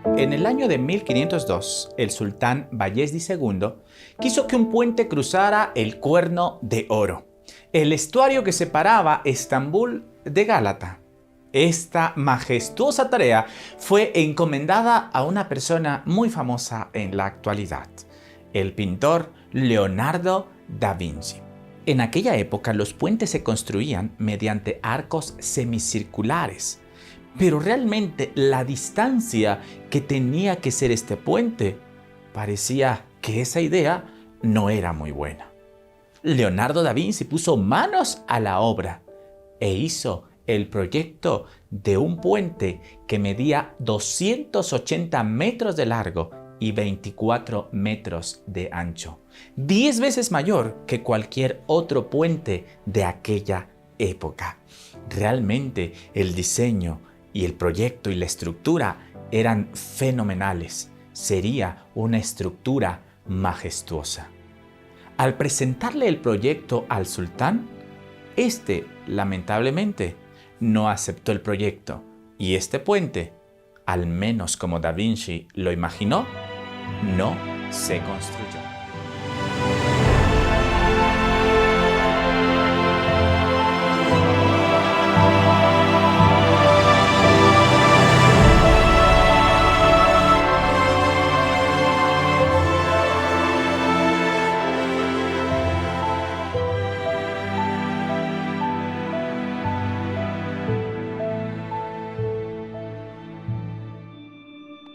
En el año de 1502, el sultán Bayezid II quiso que un puente cruzara el Cuerno de Oro, el estuario que separaba Estambul de Gálata. Esta majestuosa tarea fue encomendada a una persona muy famosa en la actualidad, el pintor Leonardo da Vinci. En aquella época los puentes se construían mediante arcos semicirculares, pero realmente la distancia que tenía que ser este puente parecía que esa idea no era muy buena. Leonardo da Vinci puso manos a la obra e hizo el proyecto de un puente que medía 280 metros de largo y 24 metros de ancho, 10 veces mayor que cualquier otro puente de aquella época. Realmente el diseño y el proyecto y la estructura eran fenomenales. Sería una estructura majestuosa. Al presentarle el proyecto al sultán, este lamentablemente no aceptó el proyecto y este puente, al menos como Da Vinci lo imaginó, no se construyó.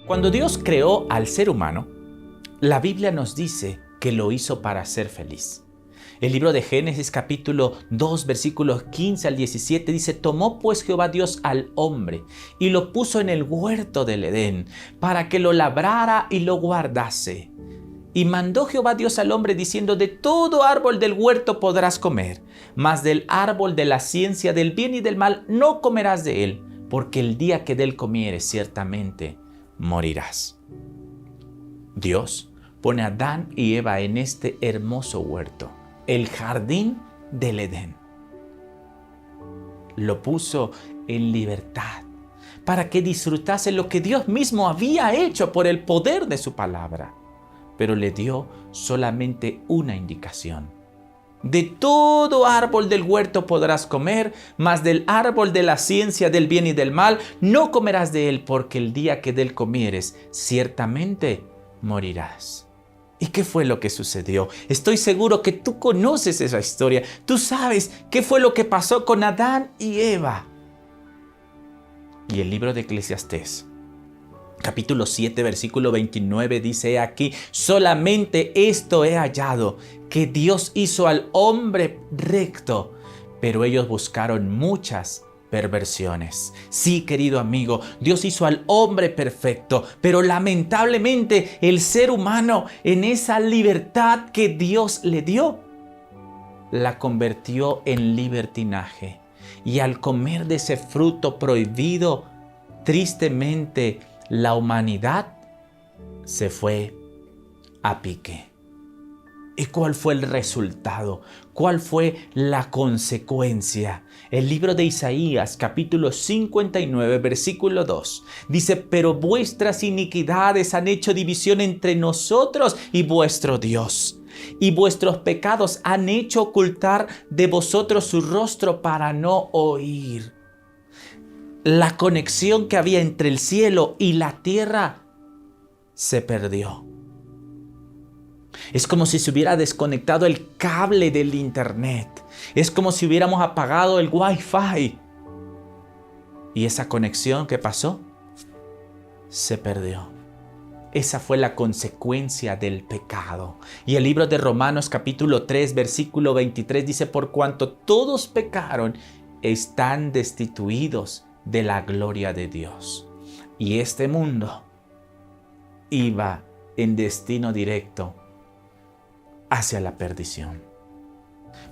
Cuando Dios creó al ser humano, la Biblia nos dice que lo hizo para ser feliz. El libro de Génesis capítulo 2 versículos 15 al 17 dice: tomó pues Jehová Dios al hombre y lo puso en el huerto del Edén para que lo labrara y lo guardase. Y mandó Jehová Dios al hombre diciendo: de todo árbol del huerto podrás comer, mas del árbol de la ciencia del bien y del mal no comerás de él, porque el día que de él comieres ciertamente morirás. Dios pone a Adán y Eva en este hermoso huerto, el jardín del Edén. Lo puso en libertad para que disfrutase lo que Dios mismo había hecho por el poder de su palabra, pero le dio solamente una indicación: de todo árbol del huerto podrás comer, mas del árbol de la ciencia del bien y del mal no comerás de él, porque el día que de él comieres, ciertamente morirás. ¿Y qué fue lo que sucedió? Estoy seguro que tú conoces esa historia. Tú sabes qué fue lo que pasó con Adán y Eva. Y el libro de Eclesiastés, capítulo 7, versículo 29 dice aquí: solamente esto he hallado, que Dios hizo al hombre recto, pero ellos buscaron muchas perversiones. Sí, querido amigo, Dios hizo al hombre perfecto, pero lamentablemente el ser humano, en esa libertad que Dios le dio, la convirtió en libertinaje. Y al comer de ese fruto prohibido, tristemente, la humanidad se fue a pique. ¿Y cuál fue el resultado? ¿Cuál fue la consecuencia? El libro de Isaías, capítulo 59, versículo 2, dice: pero vuestras iniquidades han hecho división entre nosotros y vuestro Dios, y vuestros pecados han hecho ocultar de vosotros su rostro para no oír. La conexión que había entre el cielo y la tierra se perdió. Es como si se hubiera desconectado el cable del internet. Es como si hubiéramos apagado el Wi-Fi. Y esa conexión que pasó se perdió. Esa fue la consecuencia del pecado. Y el libro de Romanos capítulo 3 versículo 23 dice: por cuanto todos pecaron, están destituidos de la gloria de Dios. Y este mundo iba en destino directo hacia la perdición.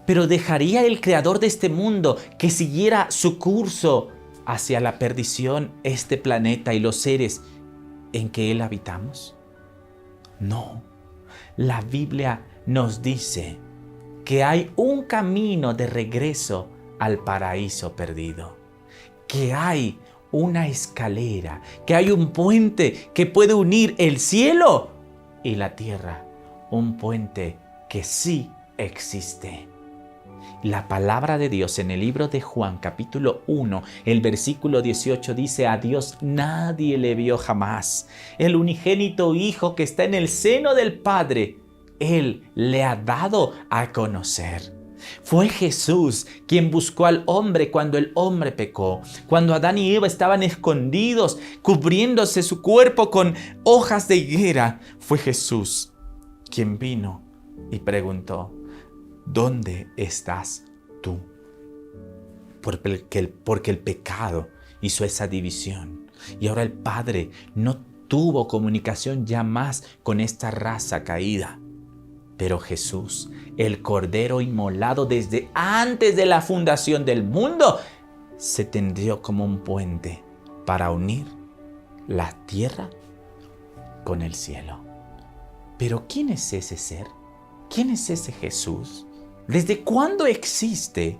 Pero ¿dejaría el creador de este mundo que siguiera su curso hacia la perdición este planeta y los seres en que él habitamos? No. La Biblia nos dice que hay un camino de regreso al paraíso perdido, que hay una escalera, que hay un puente que puede unir el cielo y la tierra. Un puente que sí existe. La palabra de Dios en el libro de Juan, capítulo 1, el versículo 18 dice: a Dios nadie le vio jamás. El unigénito Hijo que está en el seno del Padre, Él le ha dado a conocer. Fue Jesús quien buscó al hombre cuando el hombre pecó. Cuando Adán y Eva estaban escondidos, cubriéndose su cuerpo con hojas de higuera, fue Jesús quien vino y preguntó: ¿dónde estás tú? Porque el pecado hizo esa división. Y ahora el Padre no tuvo comunicación ya más con esta raza caída. Pero Jesús, el Cordero inmolado desde antes de la fundación del mundo, se tendió como un puente para unir la tierra con el cielo. Pero ¿quién es ese ser? ¿Quién es ese Jesús? ¿Desde cuándo existe?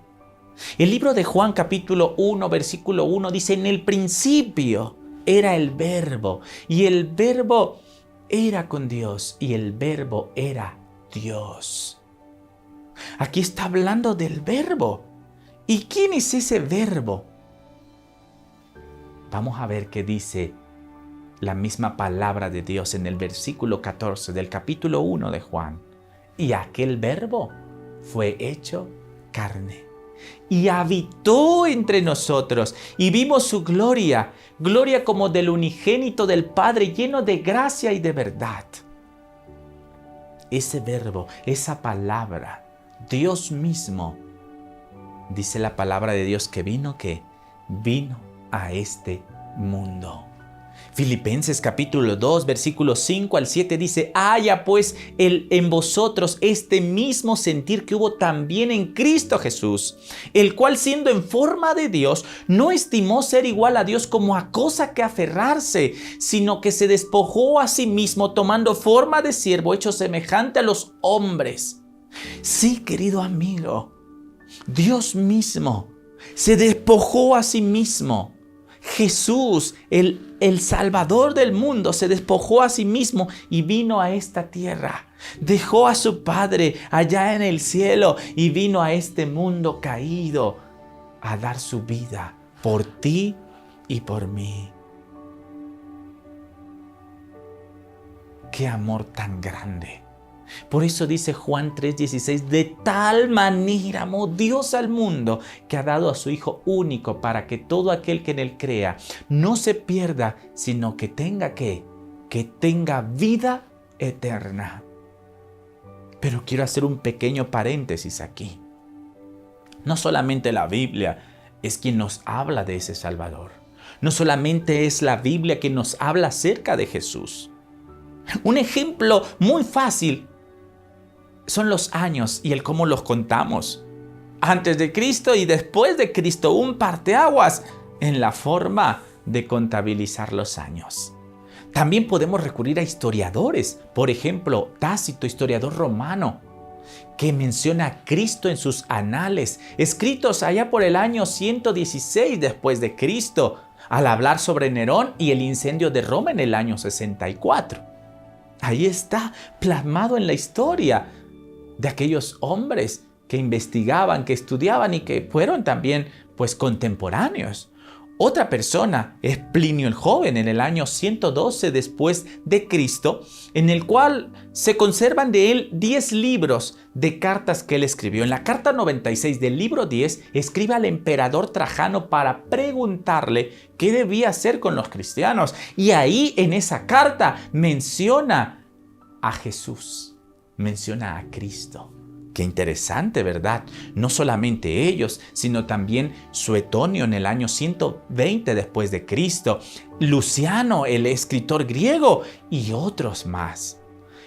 El libro de Juan capítulo 1, versículo 1 dice: en el principio era el Verbo, y el Verbo era con Dios, y el Verbo era Dios. Aquí está hablando del Verbo. ¿Y quién es ese Verbo? Vamos a ver qué dice la misma palabra de Dios en el versículo 14 del capítulo 1 de Juan. Y aquel Verbo fue hecho carne y habitó entre nosotros, y vimos su gloria, gloria como del unigénito del Padre, lleno de gracia y de verdad. Ese Verbo, esa palabra, Dios mismo, dice la palabra de Dios que vino a este mundo. Filipenses capítulo 2, versículos 5 al 7 dice: haya pues en vosotros este mismo sentir que hubo también en Cristo Jesús, el cual, siendo en forma de Dios, no estimó ser igual a Dios como a cosa que aferrarse, sino que se despojó a sí mismo, tomando forma de siervo, hecho semejante a los hombres. Sí, querido amigo, Dios mismo se despojó a sí mismo. Jesús, el Salvador del mundo, se despojó a sí mismo y vino a esta tierra. Dejó a su Padre allá en el cielo y vino a este mundo caído a dar su vida por ti y por mí. ¡Qué amor tan grande! Por eso dice Juan 3:16: de tal manera amó Dios al mundo que ha dado a su Hijo único, para que todo aquel que en él crea no se pierda, sino que tenga que tenga vida eterna. Pero quiero hacer un pequeño paréntesis aquí. No solamente la Biblia es quien nos habla de ese Salvador. No solamente es la Biblia quien nos habla acerca de Jesús. Un ejemplo muy fácil son los años y el cómo los contamos. Antes de Cristo y después de Cristo, un parteaguas en la forma de contabilizar los años. También podemos recurrir a historiadores. Por ejemplo, Tácito, historiador romano, que menciona a Cristo en sus anales, escritos allá por el año 116 después de Cristo, al hablar sobre Nerón y el incendio de Roma en el año 64. Ahí está plasmado en la historia de aquellos hombres que investigaban, que estudiaban y que fueron también contemporáneos. Otra persona es Plinio el Joven en el año 112 después de Cristo, en el cual se conservan de él 10 libros de cartas que él escribió. En la carta 96 del libro 10 escribe al emperador Trajano para preguntarle qué debía hacer con los cristianos. Y ahí en esa carta menciona a Jesús, menciona a Cristo. Qué interesante, ¿verdad? No solamente ellos, sino también Suetonio en el año 120 después de Cristo, Luciano, el escritor griego, y otros más.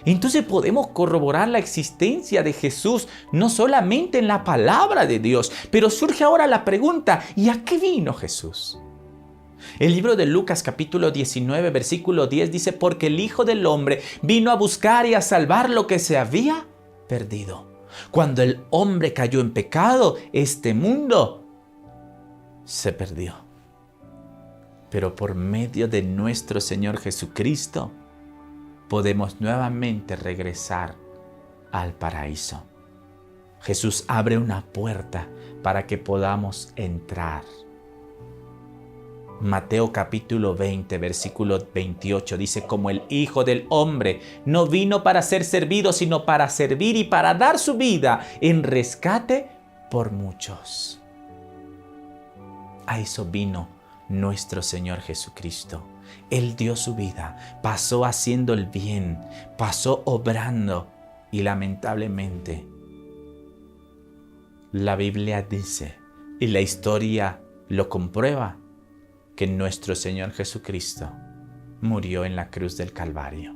Entonces podemos corroborar la existencia de Jesús no solamente en la palabra de Dios, pero surge ahora la pregunta: ¿y a qué vino Jesús? El libro de Lucas capítulo 19 versículo 10 dice: porque el Hijo del Hombre vino a buscar y a salvar lo que se había perdido. Cuando el hombre cayó en pecado, este mundo se perdió. Pero por medio de nuestro Señor Jesucristo, podemos nuevamente regresar al paraíso. Jesús abre una puerta para que podamos entrar. Mateo capítulo 20, versículo 28 dice: como el Hijo del Hombre no vino para ser servido, sino para servir y para dar su vida en rescate por muchos. A eso vino nuestro Señor Jesucristo. Él dio su vida, pasó haciendo el bien, pasó obrando y lamentablemente la Biblia dice, y la historia lo comprueba, que nuestro Señor Jesucristo murió en la cruz del Calvario.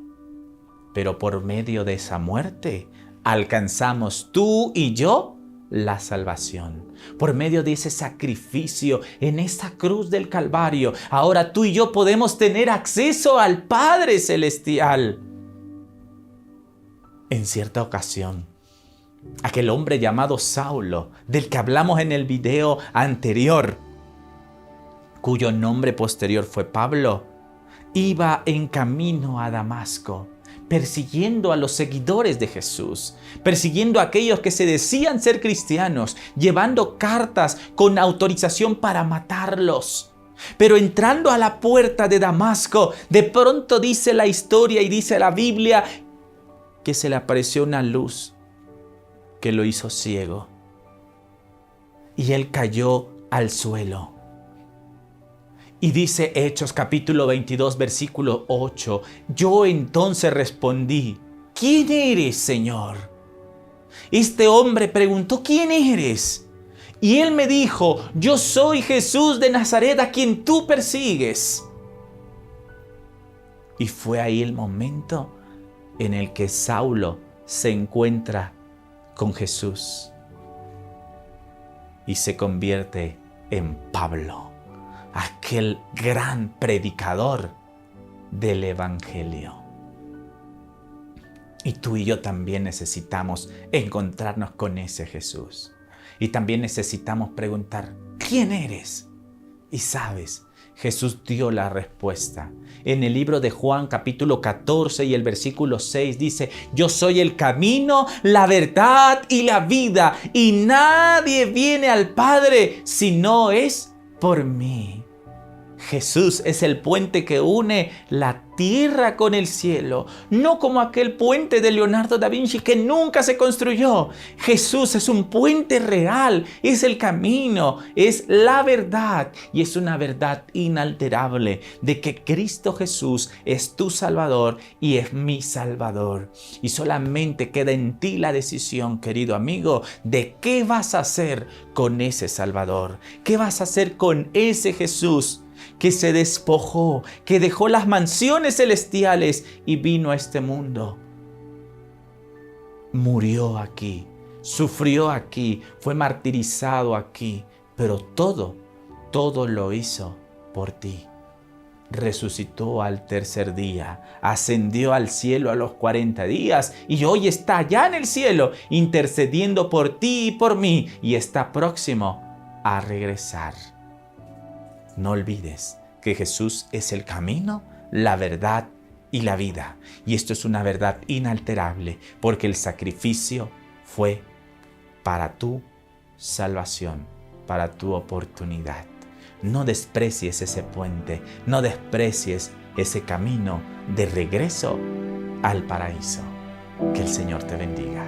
Pero por medio de esa muerte alcanzamos tú y yo la salvación. Por medio de ese sacrificio en esa cruz del Calvario, ahora tú y yo podemos tener acceso al Padre Celestial. En cierta ocasión, aquel hombre llamado Saulo, del que hablamos en el video anterior, cuyo nombre posterior fue Pablo, iba en camino a Damasco, persiguiendo a los seguidores de Jesús, persiguiendo a aquellos que se decían ser cristianos, llevando cartas con autorización para matarlos. Pero entrando a la puerta de Damasco, de pronto dice la historia y dice la Biblia que se le apareció una luz que lo hizo ciego. Y él cayó al suelo. Y dice Hechos capítulo 22, versículo 8, yo entonces respondí, ¿quién eres, Señor? Este hombre preguntó, ¿quién eres? Y él me dijo, yo soy Jesús de Nazaret a quien tú persigues. Y fue ahí el momento en el que Saulo se encuentra con Jesús y se convierte en Pablo, aquel gran predicador del Evangelio. Y tú y yo también necesitamos encontrarnos con ese Jesús. Y también necesitamos preguntar, ¿quién eres? Y sabes, Jesús dio la respuesta. En el libro de Juan capítulo 14 y el versículo 6 dice, yo soy el camino, la verdad y la vida, y nadie viene al Padre si no es por mí. Jesús es el puente que une la tierra con el cielo, no como aquel puente de Leonardo da Vinci que nunca se construyó. Jesús es un puente real, es el camino, es la verdad y es una verdad inalterable de que Cristo Jesús es tu Salvador y es mi Salvador. Y solamente queda en ti la decisión, querido amigo, de qué vas a hacer con ese Salvador, qué vas a hacer con ese Jesús que se despojó, que dejó las mansiones celestiales y vino a este mundo. Murió aquí, sufrió aquí, fue martirizado aquí, pero todo lo hizo por ti. Resucitó al tercer día, ascendió al cielo a los 40 días y hoy está allá en el cielo intercediendo por ti y por mí y está próximo a regresar. No olvides que Jesús es el camino, la verdad y la vida. Y esto es una verdad inalterable porque el sacrificio fue para tu salvación, para tu oportunidad. No desprecies ese puente, no desprecies ese camino de regreso al paraíso. Que el Señor te bendiga.